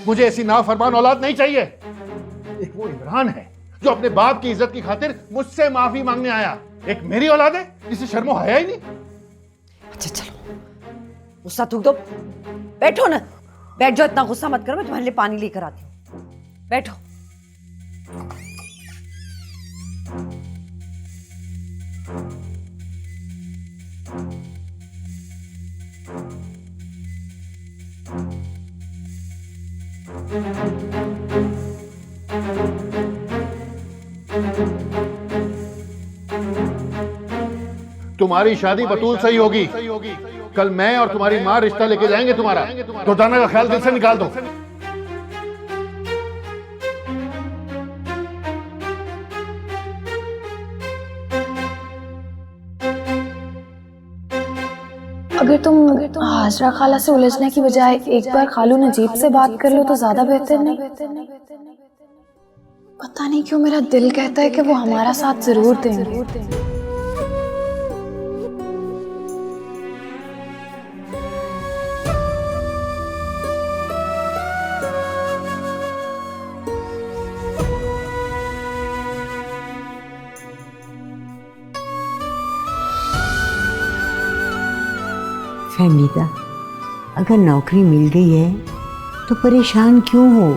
मुझे ऐसी नाफरमान औलाद नहीं चाहिए। एक वो इमरान है जो अपने बाप की इज्जत की खातिर मुझसे माफी मांगने आया, एक मेरी औलाद है जिसे शर्मो हया ही नहीं। अच्छा चलो गुस्सा थूक दो, बैठो ना, बैठ जाओ, इतना गुस्सा मत करो, मैं तुम्हारे लिए पानी लेकर आती हूँ, बैठो। तुम्हारी शादी बतूल से ही होगी। कल मैं और तुम्हारी माँ रिश्ता लेके जाएंगे तुम्हारा, तो दाना का ख्याल दिल से निकाल दो। अगर तुम हाजरा खाला से उलझने की बजाय एक बार खालू नजीब से बात कर लो तो ज्यादा बेहतर नहीं? पता नहीं क्यों मेरा दिल कहता है कि वो हमारा साथ जरूर देंगे। फहमीदा, अगर नौकरी मिल गई है तो परेशान क्यों हो?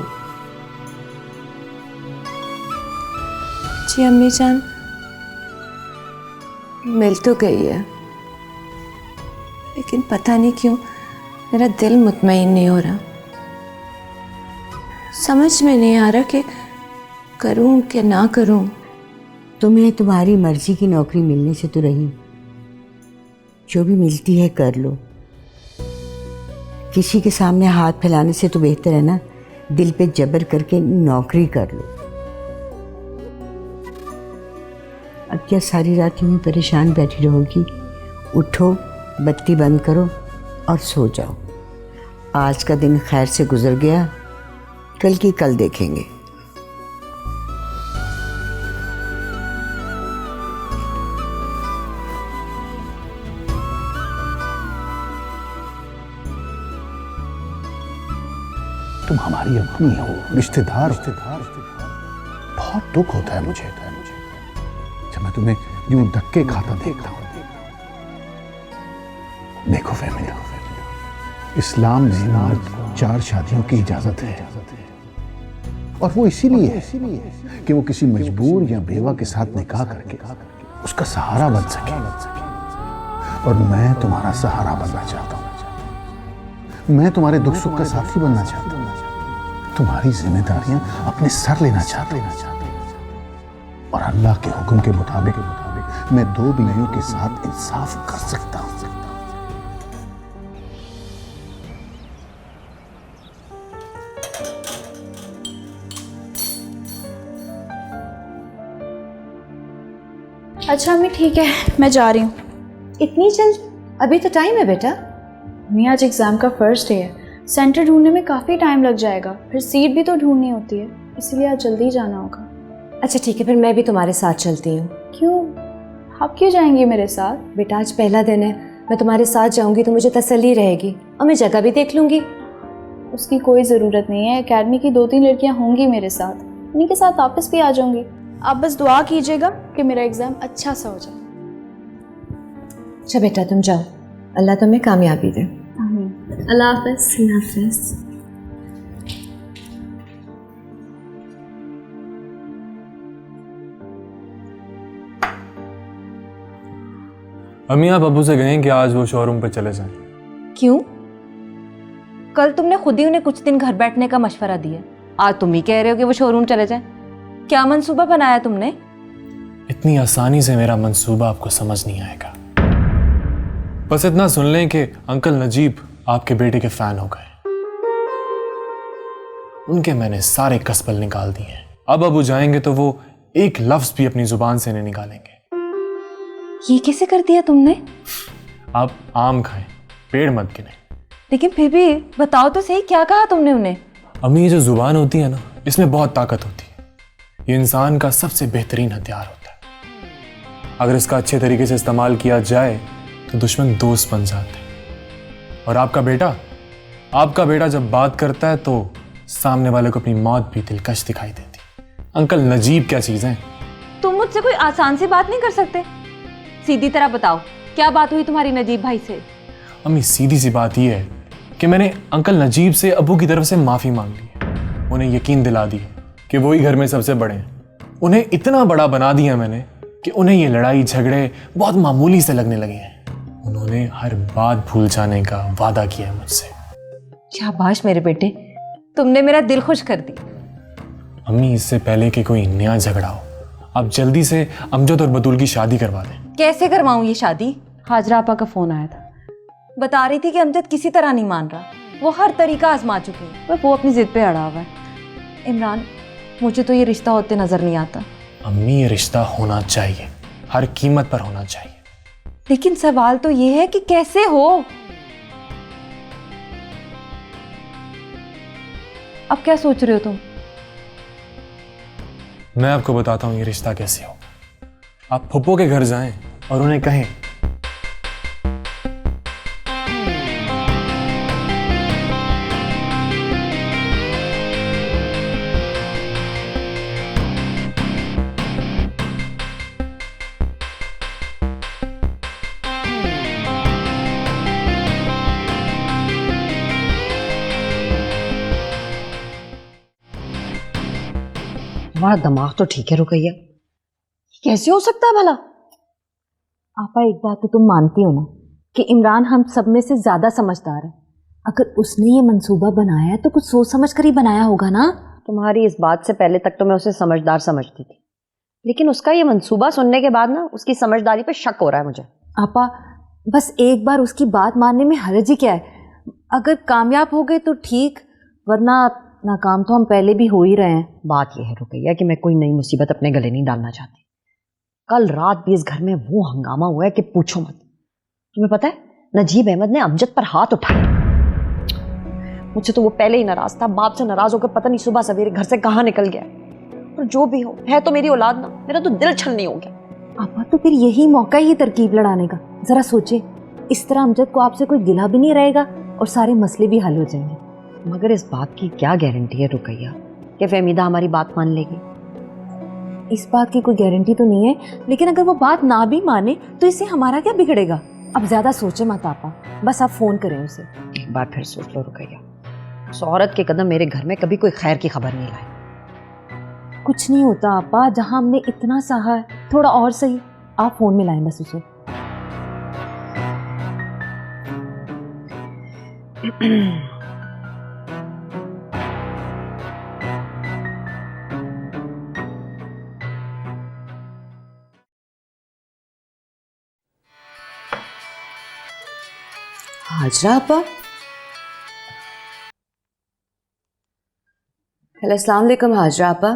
जी अम्मी जान, मिल तो गई है, लेकिन पता नहीं क्यों मेरा दिल मुतमईन नहीं हो रहा। समझ में नहीं आ रहा कि करूं कि ना करूं। तुम्हें तुम्हारी मर्जी की नौकरी मिलने से तो रही, जो भी मिलती है कर लो। किसी के सामने हाथ फैलाने से तो बेहतर है ना दिल पे जबर करके नौकरी कर लो। अब क्या सारी रात यूं ही परेशान बैठी रहोगी? उठो, बत्ती बंद करो और सो जाओ। आज का दिन खैर से गुजर गया, कल की कल देखेंगे। तुम हमारी अपनी हो, रिश्तेदार हो। बहुत दुख होता है मुझे जब मैं तुम्हें यूं धक्के खाता देखता हूं। देखो फैमिली, इस्लाम में मर्द को 4 शादियों की इजाजत है, और वो इसीलिए कि वो किसी मजबूर या बेवा के साथ निकाह करके उसका सहारा बन सके। और मैं तुम्हारा सहारा बनना चाहता हूं। मैं तुम्हारे दुख सुख का साथी बनना चाहता हूं। तुम्हारी जिम्मेदारियां अपने सर लेना चाहता हूं। और अल्लाह के हुक्म के मुताबिक मैं 2 बीवियों के साथ इंसाफ कर सकता हूं। अच्छा अम्मी ठीक है, मैं जा रही हूँ। इतनी जल्द? अभी तो टाइम है बेटा। अम्मी आज एग्ज़ाम का फर्स्ट डे है, सेंटर ढूंढने में काफ़ी टाइम लग जाएगा, फिर सीट भी तो ढूंढनी होती है, इसलिए आज जल्दी जाना होगा। अच्छा ठीक है, फिर मैं भी तुम्हारे साथ चलती हूँ। क्यों? आप क्यों जाएंगी मेरे साथ? बेटा आज पहला दिन है, मैं तुम्हारे साथ जाऊंगी तो मुझे तसल्ली रहेगी और मैं जगह भी देख लूंगी। उसकी कोई ज़रूरत नहीं है, एकेडमी की 2-3 लड़कियां होंगी मेरे साथ, उन्हीं के साथ वापस भी आ जाऊंगी। आप बस दुआ कीजिएगा कि मेरा एग्ज़ाम अच्छा सा हो जाए। अच्छा बेटा तुम जाओ, अल्लाह तुम्हें कामयाबी दे। आमीन। अल्लाह हाफ़िज़। अल्लाह हाफ़िज़। अम्मी आप अबू से कहें कि आज वो शोरूम पे चले जाएं। क्यों? कल तुमने खुद ही उन्हें कुछ दिन घर बैठने का मशवरा दिया, आज तुम ही कह रहे हो कि वो शोरूम चले जाएं। क्या मंसूबा बनाया तुमने? इतनी आसानी से मेरा मंसूबा आपको समझ नहीं आएगा। बस इतना सुन लें कि अंकल नजीब आपके बेटे के फैन हो गए। उनके मैंने सारे कसबल निकाल दिए हैं। अब अबू जाएंगे तो वो एक लफ्ज भी अपनी जुबान से नहीं निकालेंगे। ये कैसे कर दिया तुमने? आप आम खाएं, पेड़ मत गिने। लेकिन फिर भी बताओ तो सही, क्या कहा तुमने उन्हें? अम्मी ये जो जुबान होती है ना, इसमें बहुत ताकत होती है। ये इंसान का सबसे बेहतरीन हथियार होता है। अगर इसका अच्छे तरीके से इस्तेमाल किया जाए तो दुश्मन दोस्त बन जाते हैं। और आपका बेटा जब बात करता है तो सामने वाले को अपनी मौत भी दिलकश दिखाई देती। अंकल नजीब क्या चीज है? तुम मुझसे कोई आसान सी बात नहीं कर सकते? सीधी तरह बताओ, क्या बात हुई तुम्हारी नजीब भाई से? अम्मी सीधी सी बात यह है कि मैंने अंकल नजीब से अबू की तरफ से माफी मांग ली है। उन्हें यकीन दिला दी कि वो ही घर में सबसे बड़े हैं। उन्हें इतना बड़ा बना दिया मैंने कि उन्हें ये लड़ाई झगड़े बहुत मामूली से लगने लगे हैं। उन्होंने हर बात भूल जाने का वादा किया है मुझसे। शाबाश मेरे बेटे, तुमने मेरा दिल खुश कर दिया। अम्मी इससे पहले कि कोई नया झगड़ा हो, आप जल्दी से अमजद और बतूल की शादी करवा दें। कैसे करवाऊं ये शादी? हाजरा आपा का फोन आया था, बता रही थी कि अमजद किसी तरह नहीं मान रहा। वो हर तरीका आजमा चुके हैं, पर वो अपनी जिद पे अड़ा हुआ है। इमरान, मुझे तो ये रिश्ता होते नजर नहीं आता। अम्मी ये रिश्ता होना चाहिए, हर कीमत पर होना चाहिए। लेकिन सवाल तो ये है कि कैसे हो? अब क्या सोच रहे हो तुम? मैं आपको बताता हूं ये रिश्ता कैसे हो। आप फुप्पो के घर जाएं और उन्हें कहें तुम्हारा दिमाग तो ठीक है रुकैया, कैसे हो सकता है भला? आपा, एक बात तो तुम मानती हो ना कि इमरान हम सब में से ज्यादा समझदार है। अगर उसने ये मंसूबा बनाया है तो कुछ सोच समझ कर ही बनाया होगा ना। तुम्हारी इस बात से पहले तक तो मैं उसे समझदार समझती थी, लेकिन उसका ये मंसूबा सुनने के बाद ना उसकी समझदारी पे शक हो रहा है मुझे। आपा, बस एक बार उसकी बात मानने में हर्ज ही क्या है? अगर कामयाब हो गए तो ठीक, वरना नाकाम तो हम पहले भी हो ही रहे हैं। बात यह है रुकैया कि मैं कोई नई मुसीबत अपने गले नहीं डालना चाहती। कल रात भी इस घर में वो हंगामा हुआ है कि पूछो मत। तुम्हें पता है, नजीब अहमद ने अमजद पर हाथ उठाया। मुझसे तो वो पहले ही नाराज था, बाप से नाराज होकर पता नहीं सुबह सवेरे घर से कहाँ निकल गया। और जो भी हो, है तो मेरी औलाद ना, मेरा तो दिल छलनी हो गया। आपा, तो फिर यही मौका ही तरकीब लड़ाने का। जरा सोचे, इस तरह अमजद को आपसे कोई गिला भी नहीं रहेगा और सारे मसले भी हल हो जाएंगे। मगर इस बात की क्या गारंटी है रुकैया कि फहमीदा हमारी बात मान लेगी? इस बात की कोई गारंटी तो नहीं है, लेकिन अगर वो बात ना भी माने तो इससे हमारा क्या बिगड़ेगा? अब ज्यादा सोचे मत आपा, बस आप फोन करें उसे। एक बार फिर सोच लो रुकैया, उस औरत के कदम मेरे घर में कभी कोई खैर की खबर नहीं लाई। कुछ नहीं होता आपा, जहां हमने इतना सहा है, थोड़ा और सही। आप फोन में लाएं बस उसे। हाजरा आपा, हेलो, अस्सलाम वालेकुम हाजरा आपा,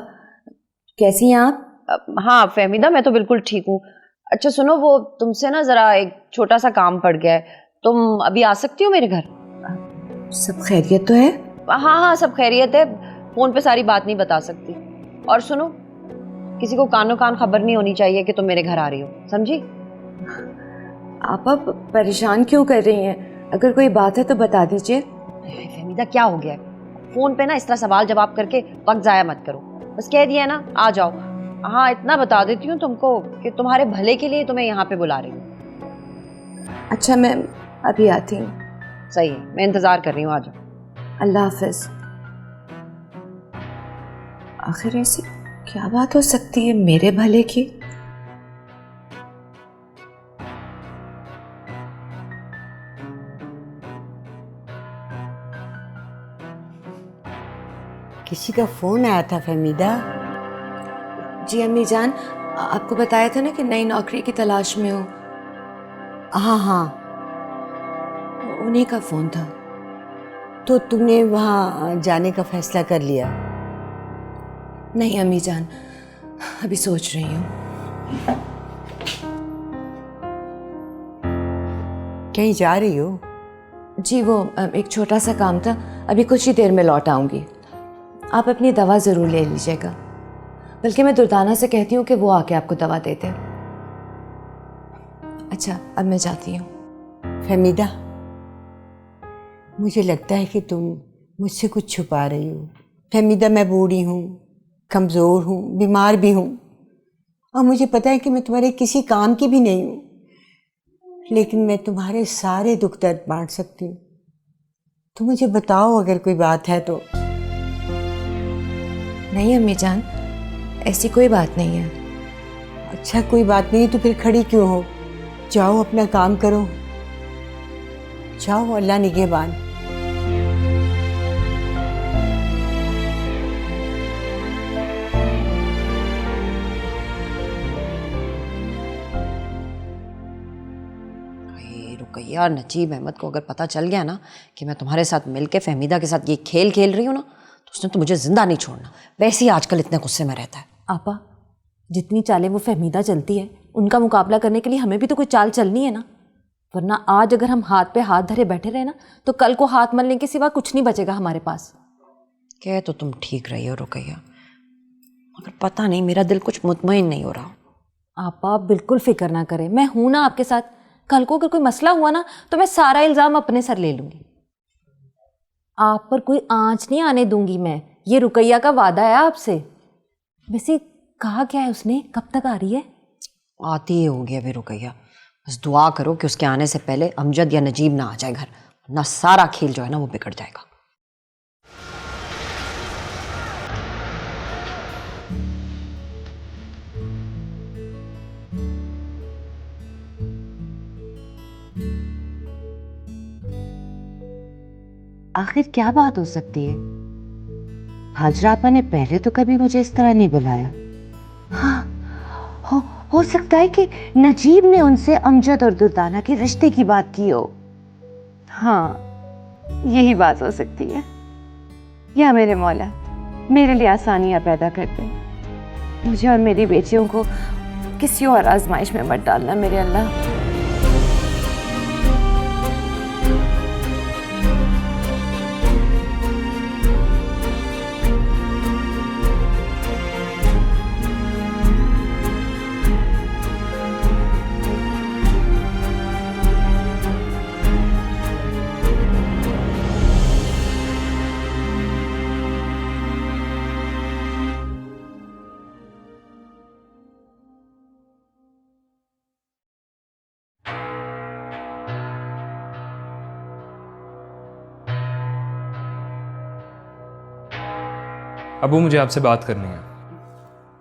कैसी हैं आप? हाँ फहमीदा, मैं तो बिल्कुल ठीक हूँ। अच्छा सुनो, वो तुमसे ना जरा एक छोटा सा काम पड़ गया है, तुम अभी आ सकती हो मेरे घर? सब खैरियत तो है? हाँ हाँ, सब खैरियत है, फोन पे सारी बात नहीं बता सकती। और सुनो, किसी को कानो कान खबर नहीं होनी चाहिए कि तुम मेरे घर आ रही हो, समझी? आपा परेशान क्यों कर रही हैं? अगर कोई बात है तो बता दीजिए। फहमीदा क्या हो गया है? फोन पे ना इस तरह सवाल जवाब करके वक्त जाया मत करो, बस कह दिया ना आ जाओ। हाँ इतना बता देती हूँ तुमको कि तुम्हारे भले के लिए तुम्हें यहाँ पे बुला रही हूँ। अच्छा, मैं अभी आती हूँ। सही है, मैं इंतजार कर रही हूँ, आ जाओ। अल्लाह हाफिज। आखिर ऐसी क्या बात हो सकती है मेरे भले की? किसी का फोन आया था फहमीदा? जी अम्मी जान, आपको बताया था ना कि नई नौकरी की तलाश में हो। हाँ हाँ, उन्हीं का फोन था। तो तुमने वहाँ जाने का फैसला कर लिया? नहीं अम्मी जान, अभी सोच रही हूँ। कहीं जा रही हो? जी वो एक छोटा सा काम था, अभी कुछ ही देर में लौट आऊँगी। आप अपनी दवा ज़रूर ले लीजिएगा, बल्कि मैं दुर्दाना से कहती हूँ कि वो आके आपको दवा दे दे। अच्छा, अब मैं जाती हूँ। फहमीदा, मुझे लगता है कि तुम मुझसे कुछ छुपा रही हो। फहमीदा मैं बूढ़ी हूँ, कमज़ोर हूँ, बीमार भी हूँ, और मुझे पता है कि मैं तुम्हारे किसी काम की भी नहीं हूँ, लेकिन मैं तुम्हारे सारे दुख दर्द बांट सकती हूँ। तो मुझे बताओ अगर कोई बात है तो। नहीं अम्मी जान, ऐसी कोई बात नहीं है। अच्छा कोई बात नहीं तो फिर खड़ी क्यों हो? जाओ अपना काम करो, जाओ, अल्लाह निगहबान। रुकैया, नजीब अहमद को अगर पता चल गया ना कि मैं तुम्हारे साथ मिलके फहमीदा के साथ ये खेल खेल रही हूँ ना, तो उसने तो मुझे जिंदा नहीं छोड़ना। वैसे ही आजकल इतने गुस्से में रहता है। आपा, जितनी चालें वो फहमीदा चलती है, उनका मुकाबला करने के लिए हमें भी तो कोई चाल चलनी है ना। वरना आज अगर हम हाथ पे हाथ धरे बैठे रहे ना, तो कल को हाथ मलने के सिवा कुछ नहीं बचेगा हमारे पास। कह तो तुम ठीक रही हो रुकैया, मगर पता नहीं मेरा दिल कुछ मुतमईन नहीं हो रहा। आपा बिल्कुल फिक्र ना करें, मैं हूं ना आपके साथ। कल को अगर कोई मसला हुआ ना, तो मैं सारा इल्ज़ाम अपने सर ले लूंगी। आप पर कोई आंच नहीं आने दूंगी मैं, ये रुकैया का वादा है आपसे। वैसे कहा क्या है उसने, कब तक आ रही है? आती ही होगी अभी रुकैया। बस दुआ करो कि उसके आने से पहले अमजद या नजीब ना आ जाए घर, ना सारा खेल जो है ना वो बिगड़ जाएगा। आखिर क्या बात हो सकती है? हाजरा आपा ने पहले तो कभी मुझे इस तरह नहीं बुलाया। हाँ, हो सकता है कि नजीब ने उनसे अमजद और दुर्दाना के रिश्ते की बात की हो। हाँ, यही बात हो सकती है। या मेरे मौला मेरे लिए आसानियां पैदा कर दे, मुझे और मेरी बेटियों को किसी और आजमाइश में मत डालना मेरे अल्लाह। अबू, मुझे आपसे बात करनी है।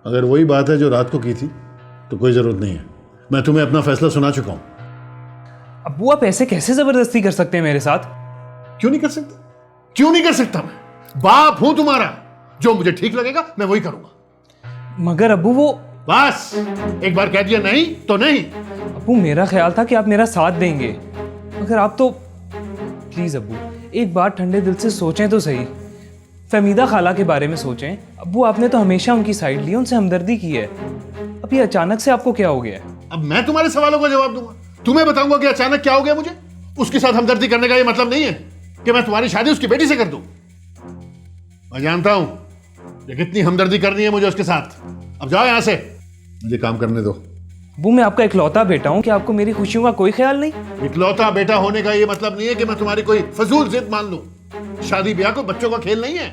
अगर वही बात है जो रात को की थी तो कोई जरूरत नहीं है, मैं तुम्हें अपना फैसला सुना चुका हूं। अबू, आप ऐसे कैसे जबरदस्ती कर सकते हैं मेरे साथ? क्यों नहीं कर सकता? क्यों नहीं कर सकता? मैं बाप हूं तुम्हारा, जो मुझे ठीक लगेगा मैं वही करूंगा। मगर अबू वो बस एक बार कह दिया नहीं तो नहीं। अबू, मेरा ख्याल था कि आप मेरा साथ देंगे, मगर आप तो प्लीज अबू एक बार ठंडे दिल से सोचें तो सही। फहमीदा खाला के बारे में सोचें। अबू, आपने तो हमेशा उनकी साइड ली, उनसे हमदर्दी की है। अब ये अचानक से आपको क्या हो गया है? अब मैं तुम्हारे सवालों का जवाब दूंगा, तुम्हें बताऊंगा कि अचानक क्या हो गया मुझे। उसके साथ हमदर्दी करने का ये मतलब नहीं है कि मैं तुम्हारी शादी उसकी बेटी से कर दूं। मैं जानता हूं कि कितनी हमदर्दी करनी है मुझे उसके साथ। अब जाओ यहां से, मुझे काम करने दो। अबू, मैं आपका इकलौता बेटा हूं, कि आपको मेरी खुशियों का कोई ख्याल नहीं? इकलौता बेटा होने का ये मतलब नहीं है कि मैं तुम्हारी कोई फजूल जिद मान लूं। शादी ब्याह को बच्चों का खेल नहीं है,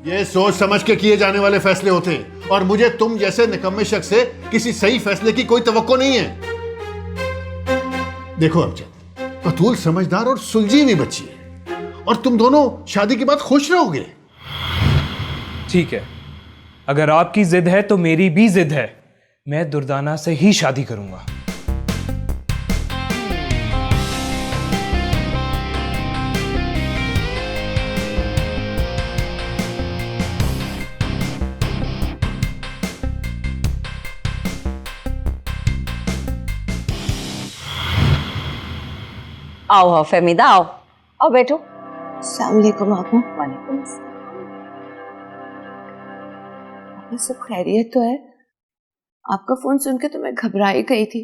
ये सोच समझ के किए जाने वाले फैसले होते हैं, और मुझे तुम जैसे निकम्मे शख्स से किसी सही फैसले की कोई तवक्को नहीं है। देखो अमजद, बतूल समझदार और सुलझी हुई बच्ची है, और तुम दोनों शादी के बाद खुश रहोगे। ठीक है, अगर आपकी जिद है तो मेरी भी जिद है। मैं दुर्दाना से ही शादी करूंगा। आओ आओ फहमीदा, आओ आओ बैठो। अस्सलाम वालेकुम आपा। वालेकुम। आपका सब खैरियत तो है? आपका फोन सुन के तो मैं घबरा ही गई थी।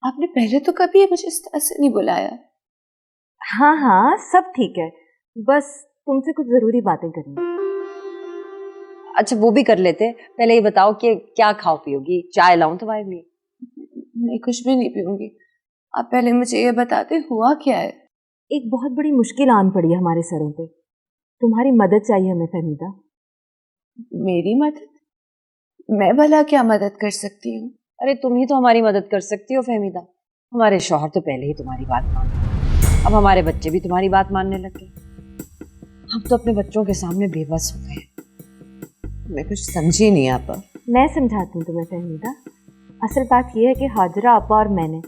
आपने पहले तो कभी मुझे इस तरह से नहीं बुलाया। हाँ हाँ, सब ठीक है, बस तुमसे कुछ जरूरी बातें करनी। अच्छा वो भी कर लेते, पहले ये बताओ कि क्या खाओ पियोगी? चाय लाऊं तुम्हारे लिए? मैं कुछ भी नहीं पीऊंगी, आप पहले मुझे ये बताते हुआ क्या है। एक बहुत बड़ी मुश्किल आन पड़ी है हमारे सरों पे, तुम्हारी मदद चाहिए हमें फहमीदा। मेरी मदद? मैं भला क्या मदद कर सकती हूँ? अरे तुम ही तो हमारी मदद कर सकती हो फहमीदा। हमारे शौहर तो पहले ही तुम्हारी बात मान गए, अब हमारे बच्चे भी तुम्हारी बात मानने लगे। हम तो अपने बच्चों के सामने बेबस हो गए। मैं कुछ समझी नहीं आपा। मैं समझाती हूँ तुम्हें फहमीदा। असल बात यह है कि हाजरा आपा और मैंने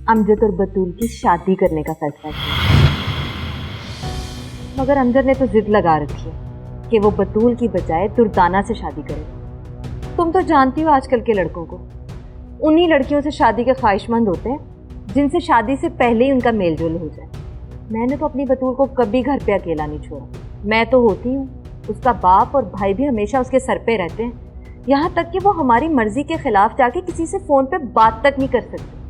अमजद और बतूल की शादी करने का फैसला किया, मगर अमजद ने तो जिद लगा रखी है कि वो बतूल की बजाय दुर्दाना से शादी करे। तुम तो जानती हो आजकल के लड़कों को, उन्हीं लड़कियों से शादी के ख्वाहिशमंद होते हैं जिनसे शादी से पहले ही उनका मेल जोल हो जाए। मैंने तो अपनी बतूल को कभी घर पे अकेला नहीं छोड़ा। मैं तो होती हूँ, उसका बाप और भाई भी हमेशा उसके सर पे रहते हैं, यहाँ तक कि वो हमारी मर्जी के खिलाफ जाके किसी से फ़ोन पे बात तक नहीं कर सकते।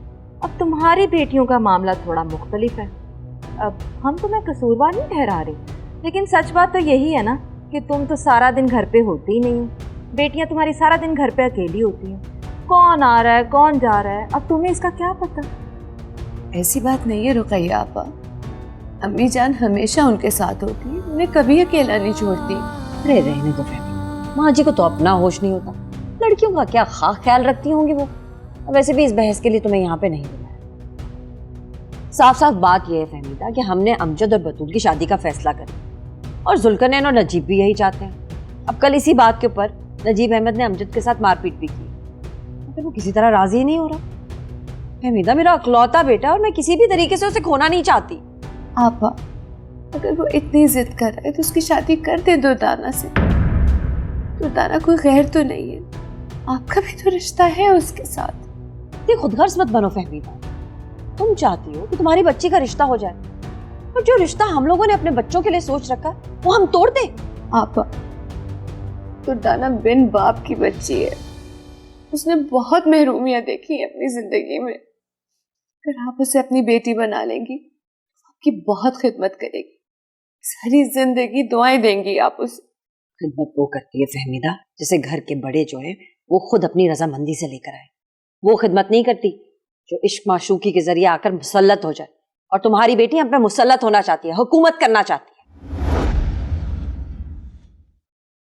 अब तुम्हारी बेटियों का मामला थोड़ा मुख्तलिफ है। अब हम तुम्हें कसूरवार नहीं ठहरा रहे, लेकिन सच बात तो यही है ना कि तुम तो सारा दिन घर पे होती ही नहीं हो। बेटियां तुम्हारी सारा दिन घर पे अकेली होती हैं। कौन आ रहा है कौन जा रहा है, अब तुम्हें इसका क्या पता। ऐसी बात नहीं है रुकैया आपा, अम्मी जान हमेशा उनके साथ होती है, उन्हें कभी अकेला नहीं छोड़ती। अरे रहने दो फहमी, माँ जी को तो अपना होश नहीं होता, लड़कियों का क्या खास ख्याल रखती होंगी वो। वैसे भी इस बहस के लिए तुम्हें यहाँ पे नहीं बुलाया। साफ साफ बात यह है फहमीदा कि हमने अमजद और बतूल की शादी का फैसला कर लिया और जुल्करनैन और नजीब भी यही चाहते हैं। अब कल इसी बात के ऊपर नजीब अहमद ने अमजद के साथ मारपीट भी की, मगर वो किसी तरह राजी ही नहीं हो रहा। फहमीदा मेरा अकलौता बेटा और मैं किसी भी तरीके से उसे खोना नहीं चाहती। आपा अगर वो इतनी जिद कर रहा है तो उसकी शादी कर दे दुर्दाना से। दुर्दाना कोई गैर तो नहीं है, आपका भी तो रिश्ता है उसके साथ। ये खुदगर्ज मत बनो फहमीदा, तुम चाहती हो कि तुम्हारी बच्ची का रिश्ता हो जाए, और जो रिश्ता हम लोगों ने अपने बच्चों के लिए सोच रखा है वो हम तोड़ दें। आपा दुर्दाना बिन बाप की बच्ची है, उसने बहुत महरूमियां देखी है अपनी जिंदगी में। अगर आप उसे अपनी बेटी बना लेंगी आपकी बहुत खिदमत करेगी, सारी जिंदगी दुआएं देंगी आप उसे। खिदमत वो करती है फहमीदा जैसे घर के बड़े जो हैं वो खुद अपनी रजामंदी से लेकर आए। वो खिदमत नहीं करती जो इश्क माशूकी के जरिए आकर मुसल्लत हो जाए, और तुम्हारी बेटी हम पे मुसल्लत होना चाहती है, हुकूमत करना चाहती है।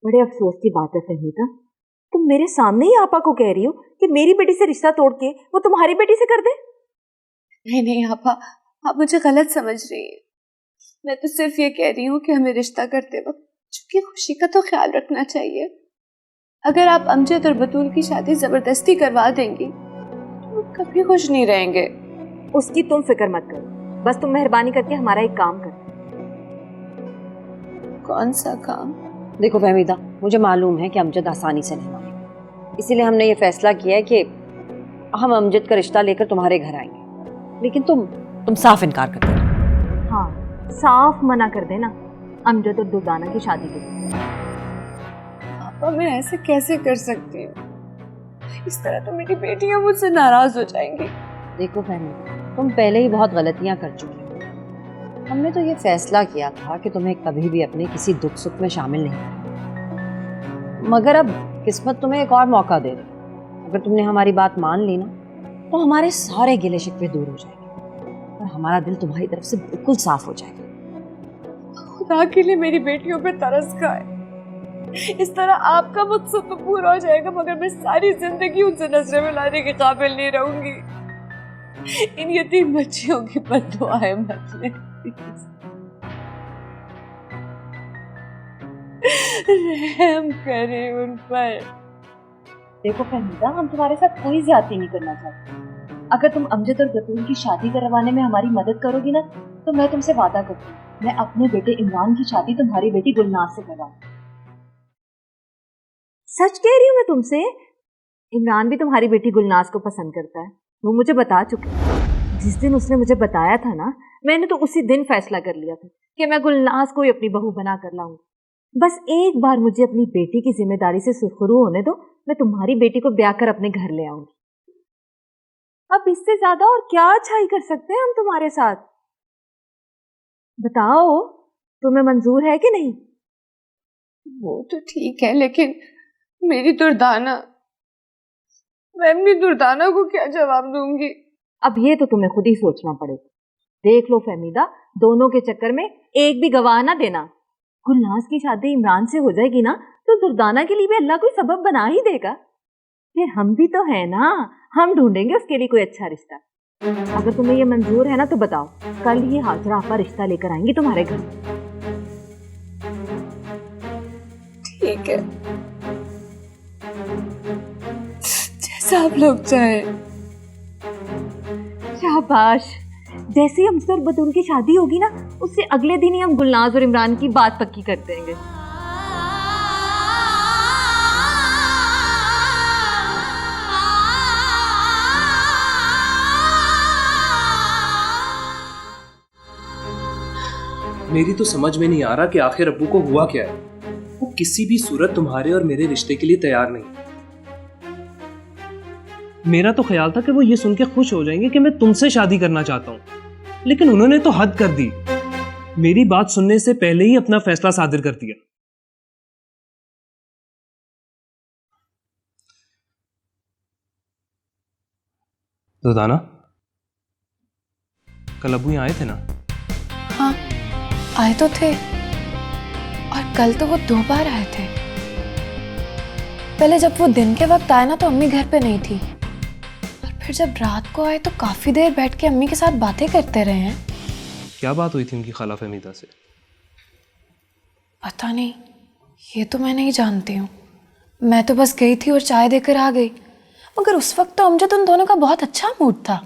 बड़े अफसोस की बात है फहमीदा, तुम मेरे सामने ही आपा को कह रही हो कि मेरी बेटी से रिश्ता तोड़ के वो तुम्हारी बेटी से कर दे। नहीं नहीं आपा, आप मुझे गलत समझ रही हैं। मैं तो सिर्फ ये कह रही हूँ कि हमें रिश्ता करते वक्त चूंकि खुशी का तो ख्याल रखना चाहिए। अगर आप अमजद और बतूल की शादी जबरदस्ती करवा देंगी तो वो कभी खुश नहीं रहेंगे। उसकी तुम फिक्र मत करो, बस तुम मेहरबानी करके हमारा एक काम कर। कौन सा काम? देखो फहमीदा, मुझे मालूम है कि अमजद आसानी से नहीं मानेगा, इसीलिए हमने ये फैसला किया है कि हम अमजद का रिश्ता लेकर तुम्हारे घर आएंगे, लेकिन तुम साफ इनकार कर देना। हाँ, साफ मना कर देना अमजद और दुर्दाना की शादी के लिए। पापा मैं ऐसे कैसे कर सकती हूँ, इस तरह तो मेरी बेटियां मुझसे नाराज हो जाएंगी। देखो फहमीदा, तुम पहले ही बहुत गलतियां कर चुकी हो। हमने तो ये फैसला किया था कि तुम्हें कभी भी अपने किसी दुख सुख में शामिल नहीं करना, मगर अब किस्मत तुम्हें एक और मौका दे रही। अगर तुमने हमारी बात मान ली ना तो हमारे सारे गिले शिकवे दूर हो जाएंगे और हमारा दिल तुम्हारी तरफ से बिल्कुल साफ हो जाएगा। खुदा के लिए मेरी बेटियों पे तरस खाए, इस तरह आपका मकसद तो पूरा हो जाएगा, मगर मैं सारी जिंदगी उनसे नजरें मिलाने के काबिल नहीं रहूंगी। इन यतीम बच्चियों की बद्दुआएं मत ले, रहम करे उन पर। देखो फहमीदा, हम तुम्हारे साथ कोई ज्यादती नहीं करना चाहते। अगर तुम अमजद और बतूल की शादी करवाने में हमारी मदद करोगी ना तो मैं तुमसे वादा करती हूँ मैं अपने बेटे इमरान की शादी तुम्हारी बेटी गुलनाज से करवाऊंगी। सच कह रही हूँ मैं तुमसे, इमरान भी तुम्हारी बेटी गुलनाज को पसंद करता है, वो मुझे बता चुके हैं। जिस दिन उसने मुझे बताया था ना, मैंने तो उसी दिन फैसला कर लिया था कि मैं गुलनाज को ही अपनी बहू बना कर लाऊंगी। बस एक बार मुझे अपनी बेटी की जिम्मेदारी से सुरखरू होने दो, मैं तुम्हारी बेटी को ब्याह कर अपने घर ले आऊंगी। अब इससे ज्यादा और क्या अच्छाई कर सकते हैं हम तुम्हारे साथ? बताओ, तुम्हें मंजूर है कि नहीं? वो तो ठीक है, लेकिन मेरी दुर्दाना, मैं अपनी दुर्दाना को क्या जवाब दूंगी? अब ये तो तुम्हें खुद ही सोचना पड़ेगा। देख लो फहमीदा, दोनों के चक्कर में एक भी गवाह ना देना। गुलनाज की शादी इमरान से हो जाएगी ना तो दुर्दाना के लिए भी अल्लाह कोई सबब बना ही देगा। फिर हम भी तो है ना, हम ढूंढेंगे उसके लिए कोई अच्छा रिश्ता। अगर तुम्हें ये मंजूर है ना तो बताओ, कल ही हाजरा आपा रिश्ता लेकर आएंगी तुम्हारे घर। ठीक है, जैसा आप लोग चाहे। शाबाश। जैसे ही हमसे और बतूल की शादी होगी ना, उससे अगले दिन ही हम गुलनाज और इमरान की बात पक्की कर देंगे। मेरी तो समझ में नहीं आ रहा कि आखिर अब्बू को हुआ क्या है। वो किसी भी सूरत तुम्हारे और मेरे रिश्ते के लिए तैयार नहीं। मेरा तो ख्याल था कि वो ये सुन के खुश हो जाएंगे कि मैं तुमसे शादी करना चाहता हूँ, लेकिन उन्होंने तो हद कर दी। मेरी बात सुनने से पहले ही अपना फैसला सादिर कर दिया। दुर्दाना, कल अब्बू यहाँ आए थे ना? हाँ, आए तो थे, और कल तो वो 2 बार आए थे। पहले जब वो दिन के वक्त आए ना तो अम्मी घर पे नहीं थी, और फिर जब रात को आए तो काफी देर बैठ के अम्मी के साथ बातें करते रहे हैं। क्या बात हुई थी उनकी खाला फहमीदा से? पता नहीं, ये तो मैं नहीं जानती हूँ। मैं तो बस गई थी और चाय देकर आ गई, मगर उस वक्त तो अमजद उन दोनों का बहुत अच्छा मूड था।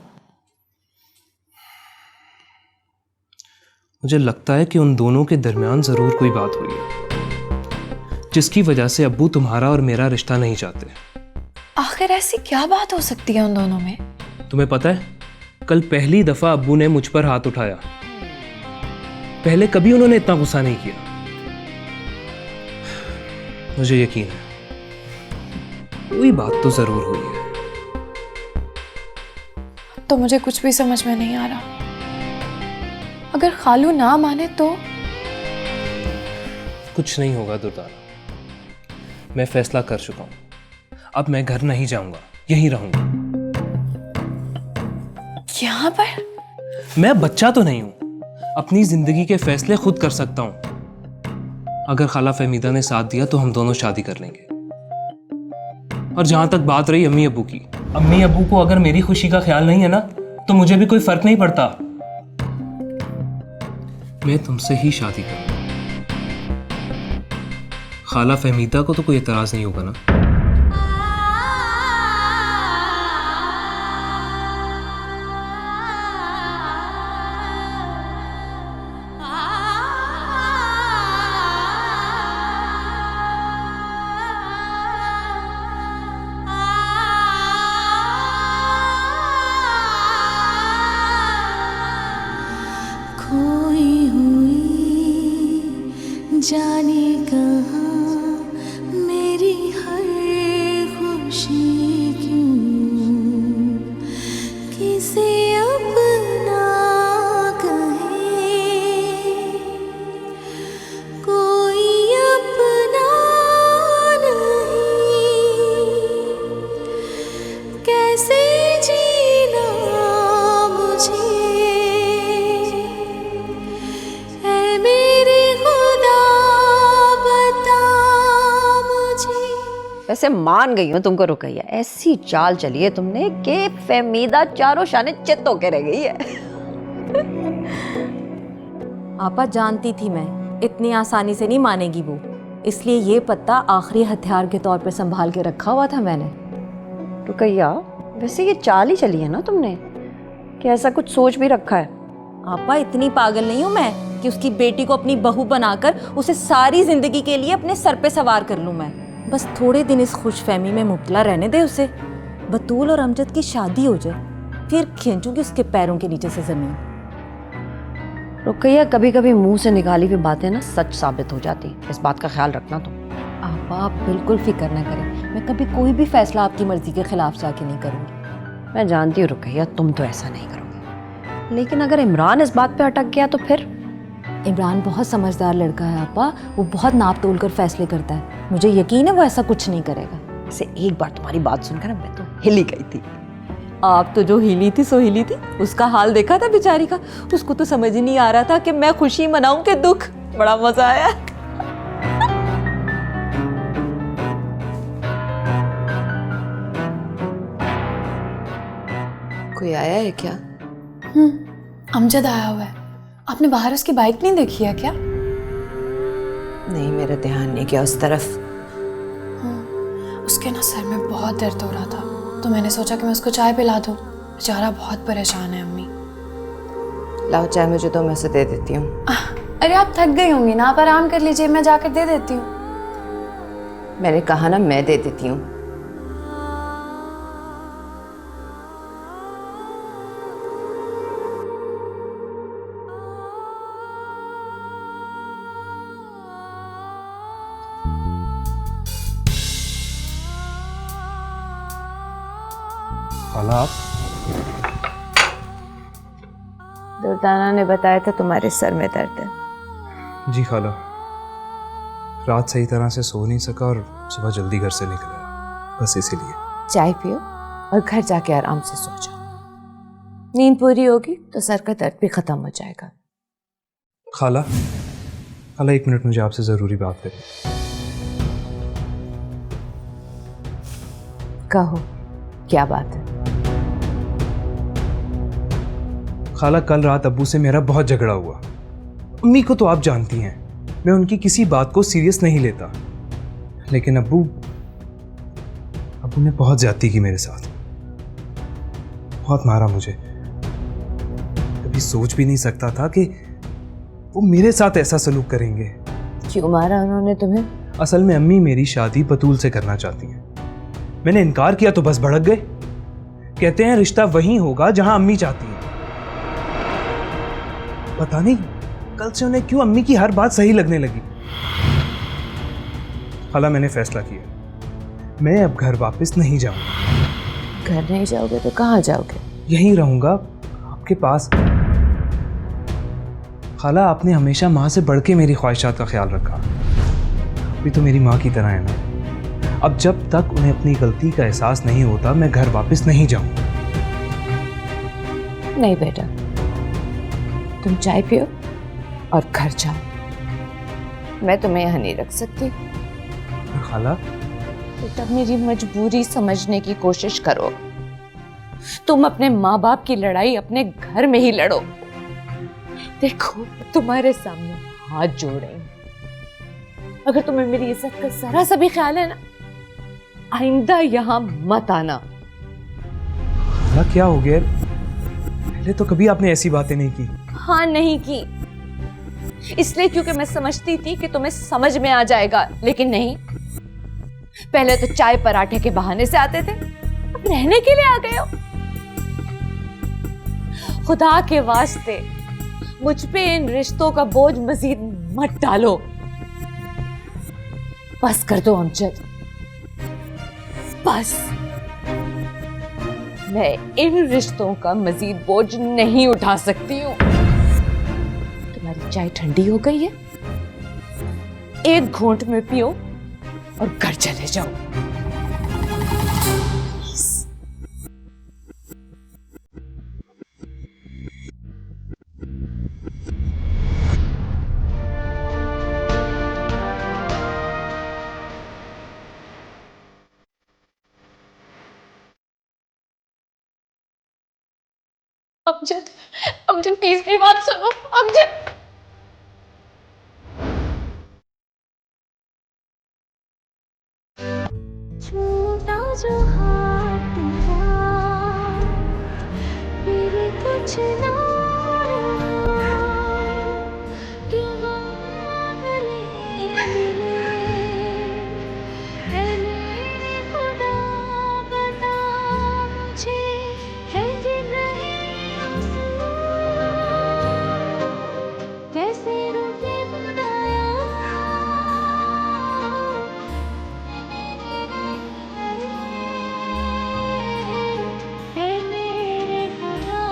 मुझे लगता है कि उन दोनों के दरमियान जरूर कोई बात हुई है, जिसकी वजह से अब्बू तुम्हारा और मेरा रिश्ता नहीं चाहते। आखिर ऐसी क्या बात हो सकती है उन दोनों में? तुम्हें पता है, कल पहली दफा अब्बू ने मुझ पर हाथ उठाया। पहले कभी उन्होंने इतना गुस्सा नहीं किया। मुझे यकीन है कोई बात तो जरूर हुई है। तो मुझे कुछ भी समझ में नहीं आ रहा। अगर खालू ना माने तो? कुछ नहीं होगा दुर्दाना, मैं फैसला कर चुका हूं। अब मैं घर नहीं जाऊंगा, यहीं रहूंगा। यहाँ पर? मैं बच्चा तो नहीं हूं, अपनी जिंदगी के फैसले खुद कर सकता हूं। अगर खाला फहमीदा ने साथ दिया तो हम दोनों शादी कर लेंगे। और जहां तक बात रही अम्मी अब्बू की, अम्मी अब्बू को अगर मेरी खुशी का ख्याल नहीं है ना तो मुझे भी कोई फर्क नहीं पड़ता। मैं तुमसे ही शादी करूंगा। खाला फहमीदा को तो कोई एतराज नहीं होगा ना? खोई हुई जाने कहाँ मेरी हर खुशी क्यों किसे अपना कहे, कोई अपना नहीं, कैसे जीना मुझे। वैसे मान गई हूँ तुमको रुकैया, ऐसी चाल चली है तुमने कि फहमीदा चारों शाने चित्त होके रह गई है। आपा जानती थी मैं इतनी आसानी से नहीं मानेगी वो, इसलिए ये पत्ता आखिरी हथियार के तौर पर संभाल के रखा हुआ था मैंने। रुकैया, वैसे ये चाल ही चली है ना तुमने कि ऐसा कुछ सोच भी रखा है? आपा इतनी पागल नहीं हूँ मैं कि उसकी बेटी को अपनी बहू बनाकर उसे सारी जिंदगी के लिए अपने सर पे सवार कर लूँ मैं। बस थोड़े दिन इस खुशफहमी में मुब्तला रहने दे उसे। बतूल और अमजद की शादी हो जाए, फिर खींचूंगी उसके पैरों के नीचे से जमीन। रुकैया, कभी कभी मुंह से निकाली हुई बातें ना सच साबित हो जाती, इस बात का ख्याल रखना तुम। आपा आप बिल्कुल फिक्र न करें, मैं कभी कोई भी फैसला आपकी मर्जी के खिलाफ जाके नहीं करूँगी। मैं जानती हूँ रुकैया, तुम तो ऐसा नहीं करोगे, लेकिन अगर इमरान इस बात पे अटक गया तो फिर? इमरान बहुत समझदार लड़का है आपा, वो बहुत नाप तोल कर फैसले करता है। मुझे यकीन है वो ऐसा कुछ नहीं करेगा। इसे एक बार तुम्हारी बात सुनकर मैं तो हिली गई थी। आप तो जो हिली थी सो हिली थी। उसका हाल देखा था बेचारी का, उसको तो समझ ही नहीं आ रहा था कि मैं खुशी मनाऊं कि दुख। बड़ा मजा आया। कोई आया है क्या? अमजद आया हुआ है। आपने बाहर उसकी बाइक नहीं देखी है क्या? नहीं, मेरा ध्यान नहीं गया उस तरफ। उसके ना सर में बहुत दर्द हो रहा था, तो मैंने सोचा कि मैं उसको चाय पिला दूं। बेचारा बहुत परेशान है अम्मी। लाओ चाय मुझे दो, मैं उसे दे देती हूँ। अरे आप थक गई होंगी ना, आप आराम कर लीजिए, मैं जाकर दे देती हूँ। मैंने कहा ना मैं दे देती हूँ। खाला आप? दुर्दाना ने बताया था तुम्हारे सर में दर्द है। जी खाला, रात सही तरह से सो नहीं सका और सुबह जल्दी घर से निकल आया, बस इसीलिए। चाय पियो और घर जाके आराम से सो जाओ। नींद पूरी होगी तो सर का दर्द भी खत्म हो जाएगा। खाला, खाला 1 मिनट, मुझे आपसे ज़रूरी बात करनी। कहो, क्या बात है? खाला, कल रात अब्बू से मेरा बहुत झगड़ा हुआ। अम्मी को तो आप जानती हैं, मैं उनकी किसी बात को सीरियस नहीं लेता, लेकिन अब्बू ने बहुत ज्यादती की मेरे साथ, बहुत मारा मुझे। कभी सोच भी नहीं सकता था कि वो मेरे साथ ऐसा सलूक करेंगे। क्यों मारा उन्होंने तुम्हें? असल में अम्मी मेरी शादी बतूल से करना चाहती हैं। मैंने इनकार किया तो बस भड़क गए। कहते हैं रिश्ता वहीं होगा जहां अम्मी चाहती हैं। पता नहीं कल से उन्हें क्यों अम्मी की हर बात सही लगने लगी। खाला, मैंने फैसला किया, मैं अब घर वापस नहीं जाऊंगा। घर नहीं जाओगे तो कहाँ जाओगे? यहीं रहूंगा आपके पास। खाला, आपने हमेशा माँ से बढ़ के मेरी ख्वाहिशात का ख्याल रखा। अभी तो मेरी माँ की तरह है ना। अब जब तक उन्हें अपनी गलती का एहसास नहीं होता, मैं घर वापस नहीं जाऊंगा। नहीं बेटा, तुम चाय पियो और घर जाओ। मैं तुम्हें यहाँ नहीं रख सकती। खाला, बेटा, मेरी मजबूरी समझने की कोशिश करो। तुम अपने माँ बाप की लड़ाई अपने घर में ही लड़ो। देखो, तुम्हारे सामने हाथ जोड़ रही हूं। अगर तुम्हें मेरी इज्जत का जरा सा भी ख्याल है ना, आइंदा यहाँ मत आना। खाला, क्या हो गया? पहले तो कभी आपने ऐसी बातें नहीं की। हाँ, नहीं की, इसलिए क्योंकि मैं समझती थी कि तुम्हें समझ में आ जाएगा, लेकिन नहीं। पहले तो चाय पराठे के बहाने से आते थे, अब रहने के लिए आ गए हो। खुदा के वास्ते मुझ पे इन रिश्तों का बोझ मजीद मत डालो। बस कर दो अमजद, बस। मैं इन रिश्तों का मजीद बोझ नहीं उठा सकती हूँ। तुम्हारी चाय ठंडी हो गई है, एक घूंट में पियो और घर चले जाओ। अमजद, अमजद प्लीज मेरी बात सुनो। अमजद, छूटा जो हाथ तेरा, फिर कुछ ना क्यों गले मिले, है मेरे खुदा बता मुझे, है जिन जैसे रूठे बुलाया, है मेरे खुदाया।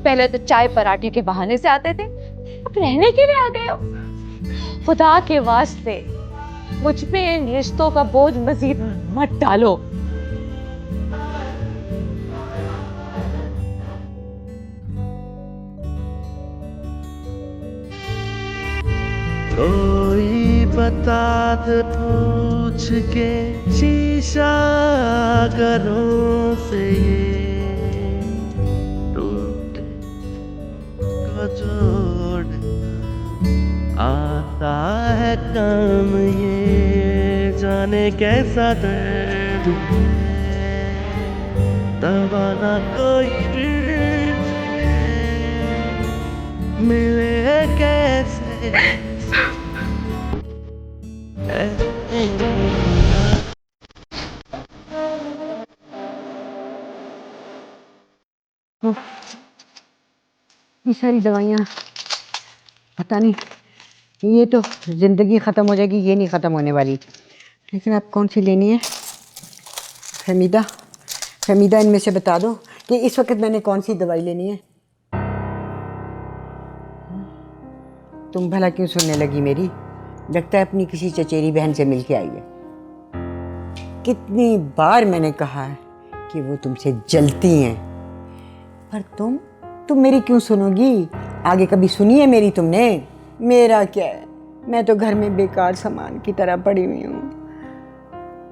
पहले तो चाय पराठे के बहाने से आते थे, अब रहने के लिए आ गए हो। खुदा के वास्ते मुझ पे इन रिश्तों का बोझ मजीद मत डालो। कोई बता दे पूछ के शीशा घरों से ये टूटे को जोड़ आता है काम ये, जाने कैसा दर्द है दबाना कोई मिले कैसे। ये सारी दवाइयाँ पता नहीं, ये तो ज़िंदगी ख़त्म हो जाएगी, ये नहीं ख़त्म होने वाली। लेकिन आप कौन सी लेनी है फहमीदा? फहमीदा इनमें से बता दो कि इस वक्त मैंने कौन सी दवाई लेनी है। तुम भला क्यों सुनने लगी मेरी? लगता है अपनी किसी चचेरी बहन से मिल के आई है। कितनी बार मैंने कहा है कि वो तुमसे जलती हैं, पर तुम मेरी क्यों सुनोगी? आगे कभी सुनी है मेरी तुमने? मेरा क्या है, मैं तो घर में बेकार सामान की तरह पड़ी हुई हूँ,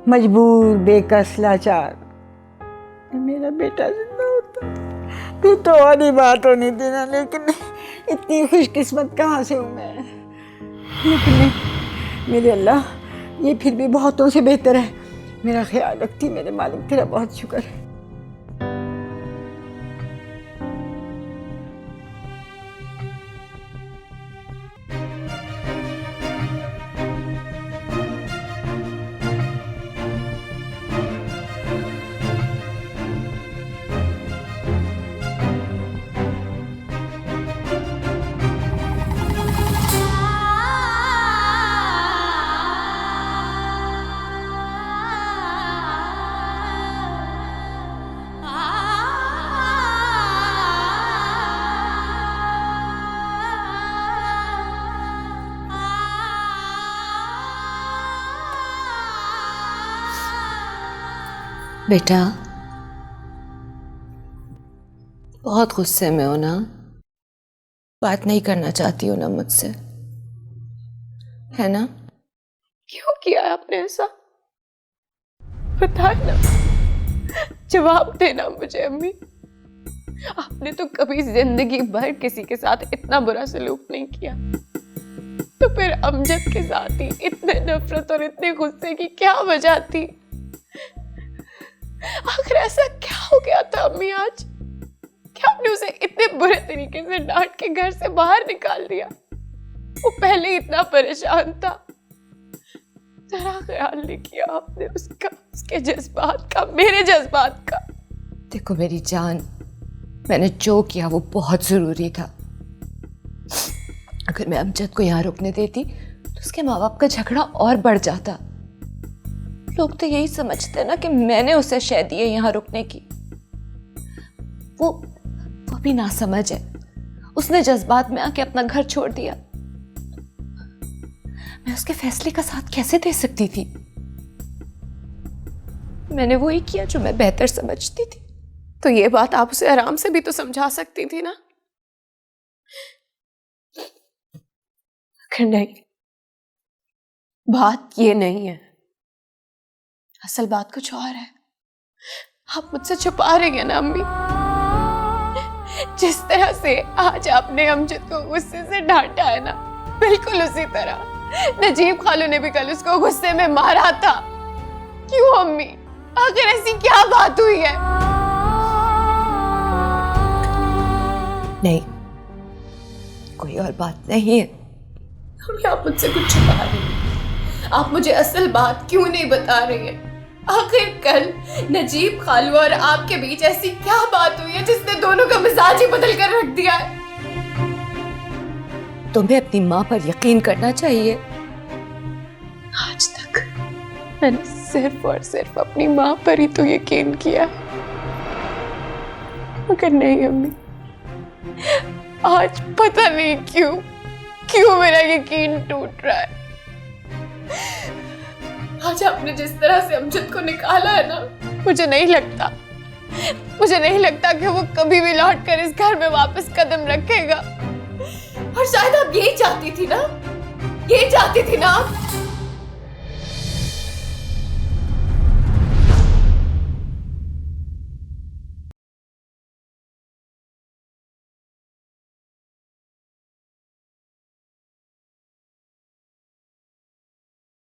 मजबूर, बेकस, लाचार। मेरा बेटा जिंदा होता फिर तो और ही बात होनी थी ना, लेकिन इतनी खुशकिस्मत कहाँ से हूँ मैं। लेकिन मेरे अल्लाह, ये फिर भी बहुतों से बेहतर है। मेरा ख्याल रखती मेरे मालिक, तेरा बहुत शुक्र है। बेटा, बहुत गुस्से में हो ना? बात नहीं करना चाहती हो ना मुझसे, है ना? क्यों किया आपने ऐसा? बता ना, जवाब देना मुझे। अम्मी, आपने तो कभी जिंदगी भर किसी के साथ इतना बुरा सलूक नहीं किया, तो फिर अमजद के साथ ही इतने नफरत और इतने गुस्से की क्या वजह थी? आखिर ऐसा क्या हो गया था अम्मी आज? क्या आपने उसे इतने बुरे तरीके से डांट के घर से बाहर निकाल दिया? वो पहले ही इतना परेशान था, जरा ख्याल नहीं किया आपने उसका, उसके जज्बात का, मेरे जज्बात का। देखो मेरी जान, मैंने जो किया वो बहुत जरूरी था। अगर मैं अमजद को यहाँ रुकने देती तो उसके माँ बाप का झगड़ा और बढ़ जाता। लोग तो यही समझते ना कि मैंने उसे शय दी है यहाँ रुकने की। वो भी नासमझ है, उसने जज्बात में आके अपना घर छोड़ दिया। मैं उसके फैसले का साथ कैसे दे सकती थी? मैंने वही किया जो मैं बेहतर समझती थी। तो ये बात आप उसे आराम से भी तो समझा सकती थी ना? नहीं, बात ये नहीं है, असल बात कुछ और है। आप मुझसे छुपा रही हैं ना अम्मी? जिस तरह से आज आपने अमजद को गुस्से से डांटा है ना, बिल्कुल उसी तरह नजीब खालू ने भी कल उसको गुस्से में मारा था। क्यों अम्मी? आखिर ऐसी क्या बात हुई है? नहीं, कोई और बात नहीं है। अम्मी, आप मुझसे कुछ छुपा रही हैं। आप मुझे असल बात क्यों नहीं बता रही हैं? आखिर कल नजीब खालू और आपके बीच ऐसी क्या बात हुई है जिसने दोनों का मिजाज ही बदल कर रख दिया है? तुम्हें अपनी माँ पर यकीन करना चाहिए। आज तक मैंने सिर्फ और सिर्फ अपनी माँ पर ही तो यकीन किया, मगर नहीं अम्मी, आज पता नहीं क्यों मेरा यकीन टूट रहा है। आज आपने जिस तरह से अमजद को निकाला है ना, मुझे नहीं लगता कि वो कभी भी लौट कर इस घर में वापस कदम रखेगा। और शायद आप यही चाहती थी ना आप